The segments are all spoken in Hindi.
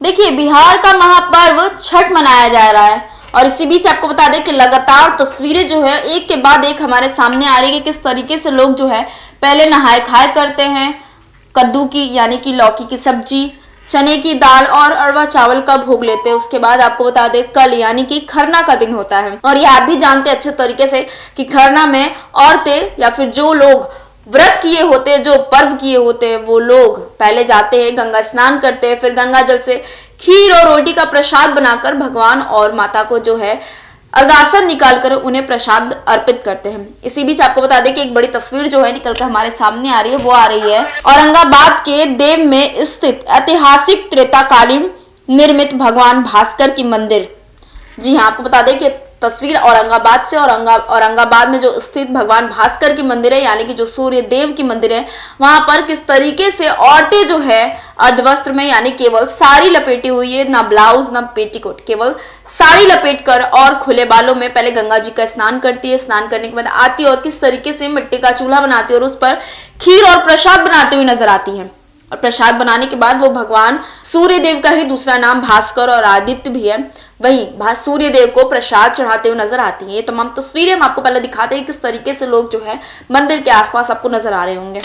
देखिए, बिहार का महापर्व छठ मनाया जा रहा है और इसी बीच आपको बता दें कि लगातार तस्वीरें जो है एक के बाद एक हमारे सामने आ रही है कि किस तरीके से लोग जो है पहले नहाए खाए करते हैं, कद्दू की यानी कि लौकी की सब्जी, चने की दाल और अरवा चावल का भोग लेते हैं। उसके बाद आपको बता दें कल यानी कि खरना का दिन होता है और ये आप भी जानते हैं अच्छे तरीके से कि खरना में औरतें या फिर जो लोग व्रत किए होते हैं, जो पर्व किए होते हैं, वो लोग पहले जाते हैं, गंगा स्नान करते हैं, फिर गंगा जल से खीर और रोटी का प्रसाद बनाकर भगवान और माता को जो है अर्घासन निकालकर उन्हें प्रसाद अर्पित करते हैं। इसी बीच आपको बता दें कि एक बड़ी तस्वीर जो है निकलकर हमारे सामने आ रही है, वो आ रही है औरंगाबाद के देव में स्थित ऐतिहासिक त्रेताकालीन निर्मित भगवान भास्कर की मंदिर। जी हाँ, आपको बता दें कि तस्वीर औरंगाबाद से औरंगाबाद में जो स्थित भगवान भास्कर की मंदिर है यानी कि जो सूर्य देव की मंदिर है, वहां पर किस तरीके से औरतें जो है अर्धवस्त्र में यानी केवल साड़ी लपेटी हुई है, ना ब्लाउज ना पेटीकोट, केवल साड़ी लपेट कर और खुले बालों में पहले गंगा जी का स्नान करती है। स्नान करने के बाद आती है और किस तरीके से मिट्टी का चूल्हा बनाती है और उस पर खीर और प्रसाद बनाते हुए नजर आती है। और प्रसाद बनाने के बाद वो भगवान सूर्य देव का ही दूसरा नाम भास्कर और आदित्य भी है, वही सूर्य देव को प्रसाद चढ़ाते हुए नजर आती है। ये तमाम तस्वीरें हम आपको पहले दिखाते हैं किस तरीके से लोग जो है मंदिर के आसपास आपको नजर आ रहे होंगे।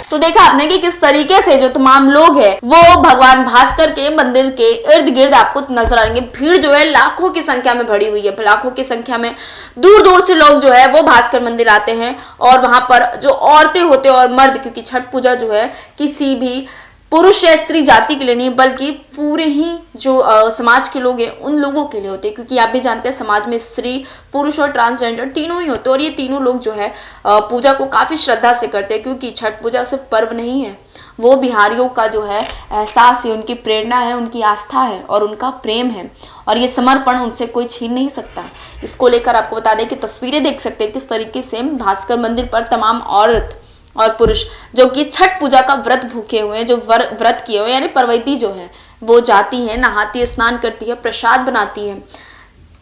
तो देखा आपने कि किस तरीके से जो तमाम लोग हैं वो भगवान भास्कर के मंदिर के इर्द गिर्द आपको नजर आएंगे। भीड़ जो है लाखों की संख्या में भरी हुई है, लाखों की संख्या में दूर दूर से लोग जो है वो भास्कर मंदिर आते हैं और वहां पर जो औरतें होते हैं और मर्द, क्योंकि छठ पूजा जो है किसी भी पुरुष या स्त्री जाति के लिए नहीं बल्कि पूरे ही जो समाज के लोग हैं उन लोगों के लिए होते हैं, क्योंकि आप भी जानते हैं समाज में स्त्री, पुरुष और ट्रांसजेंडर तीनों ही होते हैं और ये तीनों लोग जो है पूजा को काफी श्रद्धा से करते हैं, क्योंकि छठ पूजा सिर्फ पर्व नहीं है, वो बिहारियों का जो है एहसास है, उनकी प्रेरणा है, उनकी आस्था है और उनका प्रेम है और ये समर्पण उनसे कोई छीन नहीं सकता। इसको लेकर आपको बता दें कि तस्वीरें देख सकते हैं किस तरीके से भास्कर मंदिर पर तमाम औरत और पुरुष जो कि छठ पूजा का व्रत भूखे हुए हैं, जो व्रत किए हुए यानी परवैती जो है वो जाती है, नहाती है, स्नान करती है, प्रसाद बनाती है,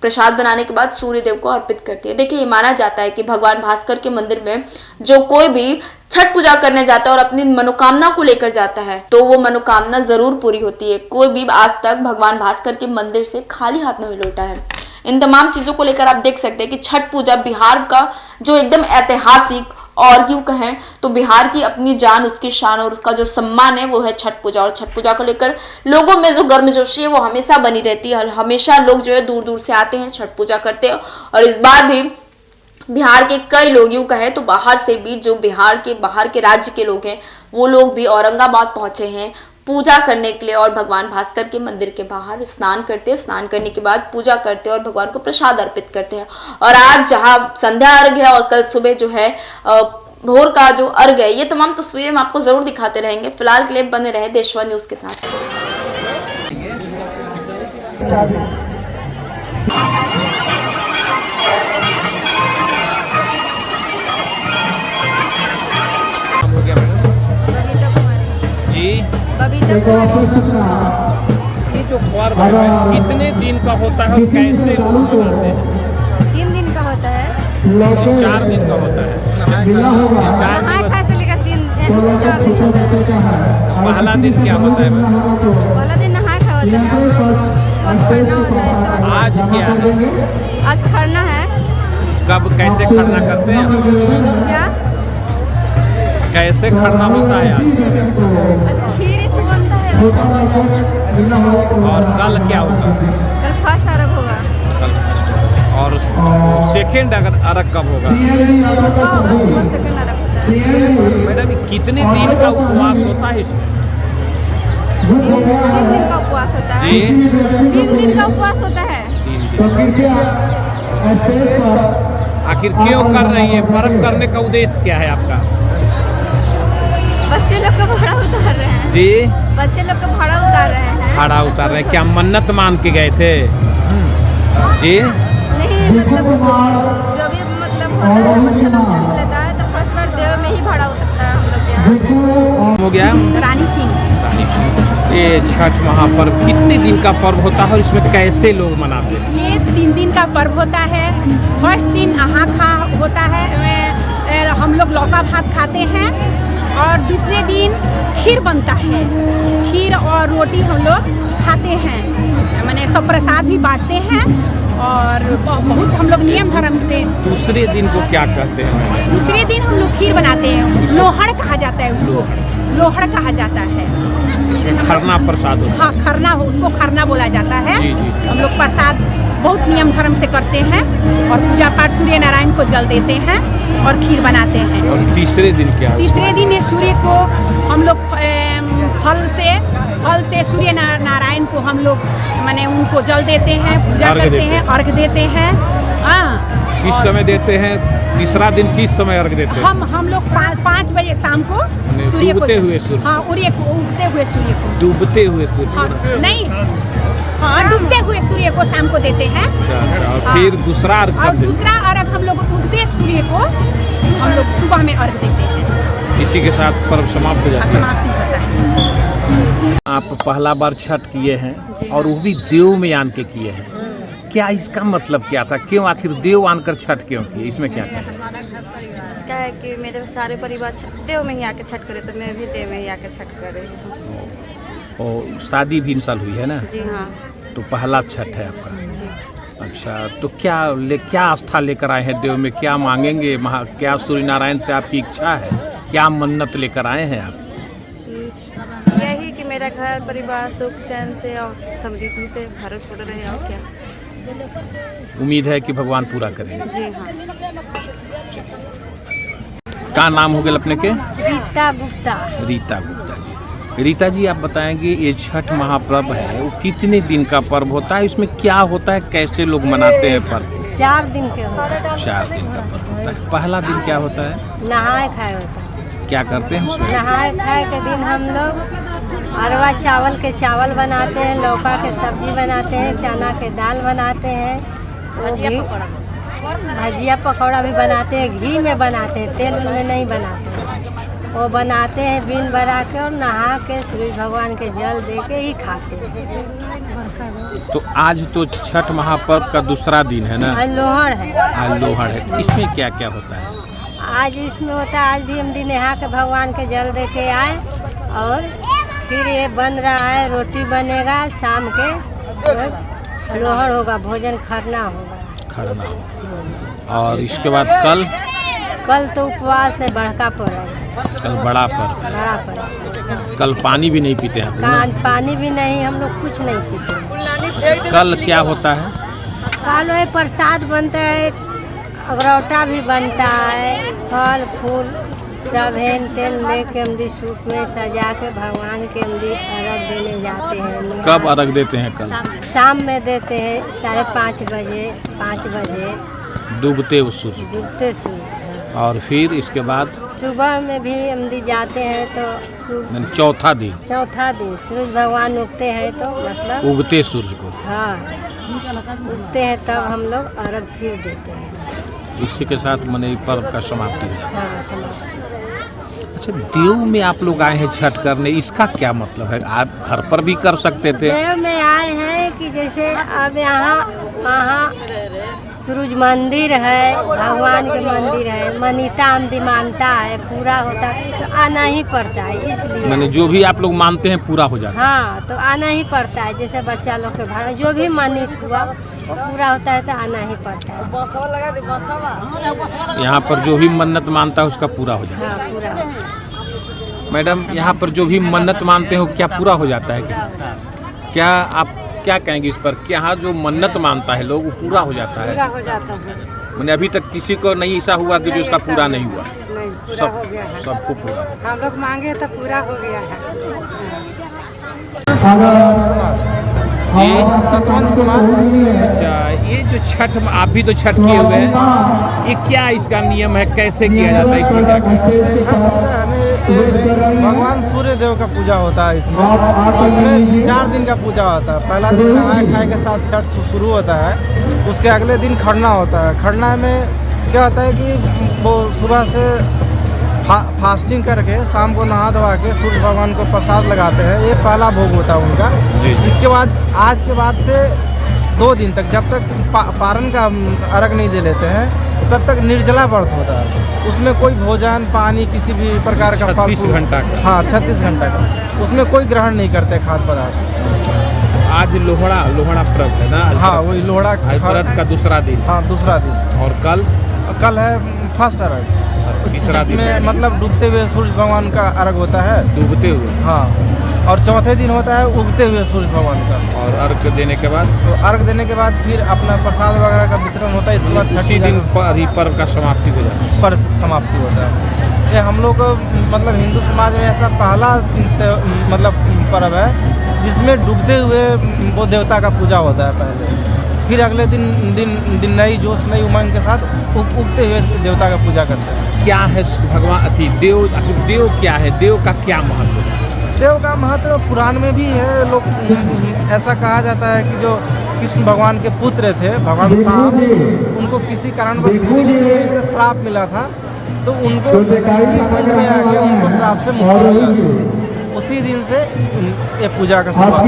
प्रसाद बनाने के बाद सूर्य देव को अर्पित करती है। देखिए, ये माना जाता है कि भगवान भास्कर के मंदिर में जो कोई भी छठ पूजा करने जाता है और अपनी मनोकामना को लेकर जाता है तो वो मनोकामना जरूर पूरी होती है। कोई भी आज तक भगवान भास्कर के मंदिर से खाली हाथ नहीं लौटा है। इन तमाम चीजों को लेकर आप देख सकते हैं कि छठ पूजा बिहार का जो एकदम ऐतिहासिक और क्यों कहें तो बिहार की अपनी जान, उसकी शान और उसका जो सम्मान है वो है छठ पूजा। और छठ पूजा को लेकर लोगों में जो गर्मजोशी है वो हमेशा बनी रहती है और हमेशा लोग जो है दूर दूर से आते हैं, छठ पूजा करते हैं। और इस बार भी बिहार के कई लोग यूं कहें तो बाहर से भी, जो बिहार के बाहर के राज्य के लोग हैं वो लोग भी औरंगाबाद पहुंचे हैं पूजा करने के लिए और भगवान भास्कर के मंदिर के बाहर स्नान करते हैं। स्नान करने के बाद पूजा करते हैं और भगवान को प्रसाद अर्पित करते हैं। और आज जहां संध्या अर्घ है और कल सुबह जो है भोर का जो अर्घ है, ये तमाम तस्वीरें हम आपको जरूर दिखाते रहेंगे। फिलहाल के लिए बने रहे देशवा न्यूज के साथ। ये जो पर्व है कितने दिन का होता है और कैसे मनाते हैं? 3 दिन का होता है, 4 दिन का होता है। नहाए खाए से लेकर 4 दिन होता है। पहला दिन क्या होता है? पहला दिन नहाए खाए होता है, इसके बाद खरना होता है, इसके बाद आज क्या है? आज खरना है। कब कैसे खरना करते हैं? क्या कैसे खरना होता है आज खीर से बनता है और कल क्या होगा? कल फर्स्ट अर्घ होगा, कल और सेकेंड अर्घ कब होगा? सुबह होगा, सुबह सेकंड अर्घ होता है। मैडम, कितने दिन का उपवास होता है इसमें? 3 दिन का उपवास होता है। 3 दिन का उपवास होता है। 3 दिन। आखिर क्यों कर रही है? पर्व करने का उद्देश्य क्या है आपका? बच्चे लोग का भाड़ा उतार रहे हैं जी, बच्चे लोग का भाड़ा उतार रहे हैं। भाड़ा उतार रहे हैं। क्या मन्नत मान के गए थे? जी नहीं, मतलब जो भी मतलब होता है ना, बच्चा लोग जन्म लेता है तो फर्स्ट बार देव में ही भाड़ा उतरता है हम लोग के यहाँ। हो गया रानी सिंह। रानी सिंह। ये छठ महापर्व कितने दिन का पर्व होता है और इसमें कैसे लोग मनाते हैं? ये 3 दिन का पर्व होता है। फर्स्ट दिन नहा खा होता है, हम लोग लौका भात खाते हैं और दूसरे दिन खीर बनता है। खीर और रोटी हम लोग खाते हैं, माने सब प्रसाद भी बांटते हैं और बहुत हम लोग नियम धर्म से। दूसरे दिन को क्या कहते हैं? दूसरे दिन हम लोग खीर बनाते हैं, लोहड़ कहा जाता है उसको, लोहड़ कहा जाता है। इसमें खरना प्रसाद होता है। हाँ, खरना हो, उसको खरना बोला जाता है। जी, जी। हम लोग प्रसाद बहुत नियम धर्म से करते हैं और पूजा पाठ सूर्य नारायण को जल देते हैं और खीर बनाते हैं। और तीसरे दिन क्या है? तीसरे दिन ये सूर्य को हम लोग फल से सूर्य नारायण को हम लोग माने उनको जल देते हैं, पूजा करते हैं, अर्घ देते हैं। हाँ, किस समय देते हैं? तीसरा दिन किस समय अर्घ देते हैं? हम लोग 5 बजे शाम को सूर्य को डूबते हुए सूर्य। हाँ, उगते हुए सूर्य को। डूबते हुए सूर्य। हाँ, नहीं, हाँ, डूबते हुए सूर्य को शाम को देते हैं। अच्छा, और फिर दूसरा अर्घ और दूसरा अर्घ हम लोग उगते सूर्य को हम लोग सुबह में अर्घ देते हैं। इसी के साथ पर्व समाप्त हो जाता है। समाप्ति होता है। आप पहला बार छठ किए हैं और वो भी देव में आन के किए हैं, क्या इसका मतलब क्या था? क्यों आखिर देव आनकर छठ क्यों किए? इसमें क्या था? क्या है कि मेरे सारे परिवार देव में ही आके छठ करे, तो मैं भी देव में ही आके छठ कर रही हूँ। और शादी भी इन साल हुई है ना? जी हाँ तो पहला छठ है आपका। जी। अच्छा, तो क्या आस्था लेकर आए हैं देव में? क्या मांगेंगे? क्या सूर्य नारायण से आपकी इच्छा है? क्या मन्नत लेकर आए हैं आप? यही कि मेरा घर परिवार सुख चैन से और समृद्धि से भरपूर रहे, और क्या। उम्मीद है कि भगवान पूरा करेंगे। जी हाँ। का नाम हो गया अपने के? रीता गुप्ता। रीता गुप्ता जी। रीता जी, आप बताएंगे ये छठ महापर्व है, वो कितने दिन का पर्व होता है? इसमें क्या होता है? कैसे लोग मनाते हैं पर्व? 4 दिन के होता है। 4 दिन का पर्व होता है। पहला दिन क्या होता है? नहाए खाए होता है। क्या करते हैं उसमें? नहाए खाए के दिन हम लोग अरवा चावल के चावल बनाते हैं, लौका के सब्जी बनाते हैं, चना के दाल बनाते हैं, भजिया पकौड़ा भी बनाते हैं, घी में बनाते हैं, तेल में नहीं बनाते हैं। वो बनाते हैं बीन बना के और नहा के सूर्य भगवान के जल दे के ही खाते हैं। तो आज तो छठ महापर्व का दूसरा दिन है ना? आज लोहड़ है। आज लोहड़ है। इसमें क्या क्या होता है? आज इसमें होता है, आज भी हम दिन नहा के भगवान के जल दे के आए और फिर ये बन रहा है, रोटी बनेगा, शाम के लोहड़ होगा, भोजन खरना होगा। खरना होगा। और इसके बाद कल तो उपवास है, बड़का पर्व है। कल बड़ा पर्व। बड़ा पर्व। कल पानी भी नहीं पीते हैं आप? पानी भी नहीं, हम लोग कुछ नहीं पीते। कल क्या होता है? कल वही प्रसाद बनता है, अगरौटा भी बनता है, फल फूल सब हेन तेल लेके हम सूप में सजा के भगवान के हम अर्घ देने जाते हैं। कब अर्घ देते हैं? कल शाम में देते हैं, 5:30 बजे, 5 बजे डूबते हुए सूर्य। डूबते सूर्य। और फिर इसके बाद सुबह में भी हम जाते हैं तो चौथा दिन सूरज भगवान उगते हैं तो मतलब उगते सूर्य को। हाँ, उगते हैं तब हम लोग अर्घ फिर देते हैं। इसी के साथ मने पर्व का समाप्ति है। हाँ, समाप्ति। अच्छा, देव में आप लोग आए हैं छठ करने, इसका क्या मतलब है? आप घर पर भी कर सकते थे। देव में आए हैं कि जैसे अब यहाँ सूरज मंदिर है, भगवान के मंदिर है, मनीता आमदी मानता है, पूरा होता है तो आना ही पड़ता है, इसलिए मैंने जो भी आप लोग मानते हैं पूरा हो जाता है। हाँ, तो आना ही पड़ता है। जैसे बच्चा लोग के भाड़ा जो भी मानित हुआ वो पूरा होता है तो आना ही पड़ता है। यहाँ पर जो भी मन्नत मानता है उसका पूरा हो जाता है। हाँ, पूरा होता है। मैडम, यहाँ पर जो भी मन्नत मानते हो क्या पूरा हो जाता है? क्या आप क्या कहेंगे इस पर? कि यहाँ जो मन्नत मानता है लोग वो पूरा हो जाता है? पूरा हो जाता है। मैंने अभी तक किसी को नहीं ऐसा हुआ कि जो उसका पूरा नहीं हुआ? नहीं, पूरा हो गया है। सबको पूरा। हम लोग मांगे तो पूरा हो गया है। ये सतवंत कुमार। अच्छा, ये जो छठ, आप भी तो छठ किए हुए हैं, ये क्या इसका नियम है? कैसे किया जाता है? इसमें क्या भगवान सूर्य देव का पूजा होता है। इसमें 4 दिन का पूजा होता है। पहला दिन नहाए खाए के साथ छठ शुरू होता है। उसके अगले दिन खरना होता है। खरना में क्या होता है कि वो सुबह से फास्टिंग करके शाम को नहा धोवा के सूर्य भगवान को प्रसाद लगाते हैं। ये पहला भोग होता है उनका। जी, जी। इसके बाद आज के बाद से 2 दिन तक जब तक पारण का अर्घ नहीं दे लेते हैं तब तक निर्जला व्रत होता है। उसमें कोई भोजन पानी किसी भी प्रकार का 36 घंटा का। हाँ 36 घंटा का। उसमें कोई ग्रहण नहीं करते खाद्य पदार्थ। आज लोहड़ा पर्व है ना? हाँ वही लोहड़ा आज व्रत का दूसरा दिन। हाँ दूसरा दिन। और कल है फर्स्ट अर्घ, तीसरा दिन जिसमें मतलब डूबते हुए सूर्य भगवान का अर्घ होता है। डूबते हुए। हाँ और चौथे दिन होता है उगते हुए सूर्य भगवान का। और अर्घ देने के बाद तो अर्घ देने के बाद फिर अपना प्रसाद वगैरह का वितरण होता है। इसके बाद उसी दिन पर ही पर्व का समाप्ति हो जाता है। पर्व समाप्ति होता है। ये हम लोग मतलब हिंदू समाज में ऐसा पहला मतलब पर्व है जिसमें डूबते हुए वो देवता का पूजा होता है पहले। फिर अगले दिन नई जोश नई उमंग के साथ उगते हुए देवता का पूजा करते हैं। क्या है भगवान देव क्या है? देव का क्या महत्व है? देव का महत्व पुराण में भी है। लोग ऐसा कहा जाता है कि जो कृष्ण भगवान के पुत्र थे भगवान सांप, उनको किसी कारणवश किसी से श्राप मिला था तो उनको किसी कुंज में आके उनको श्राप से मुक्ति मिला। उसी दिन से ये पूजा का शुरुआत।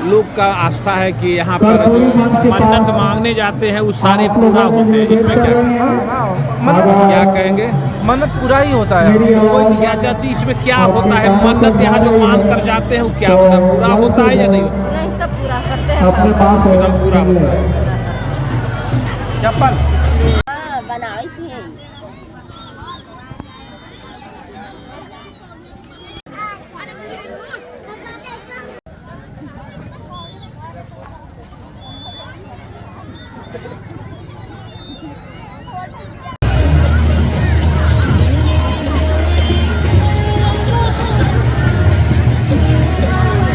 लोग का आस्था है कि यहाँ पर जो मन्नत मांगने जाते हैं वो सारे पूरा होते हैं। इसमें क्या कहेंगे? मन्नत पूरा ही होता है। कोई क्या चाची इसमें क्या होता है? मन्नत यहाँ जो मांग कर जाते हैं वो क्या होता है? पूरा होता है या नहीं? नहीं सब पूरा करते हैं। एकदम पूरा होता है। चप्पल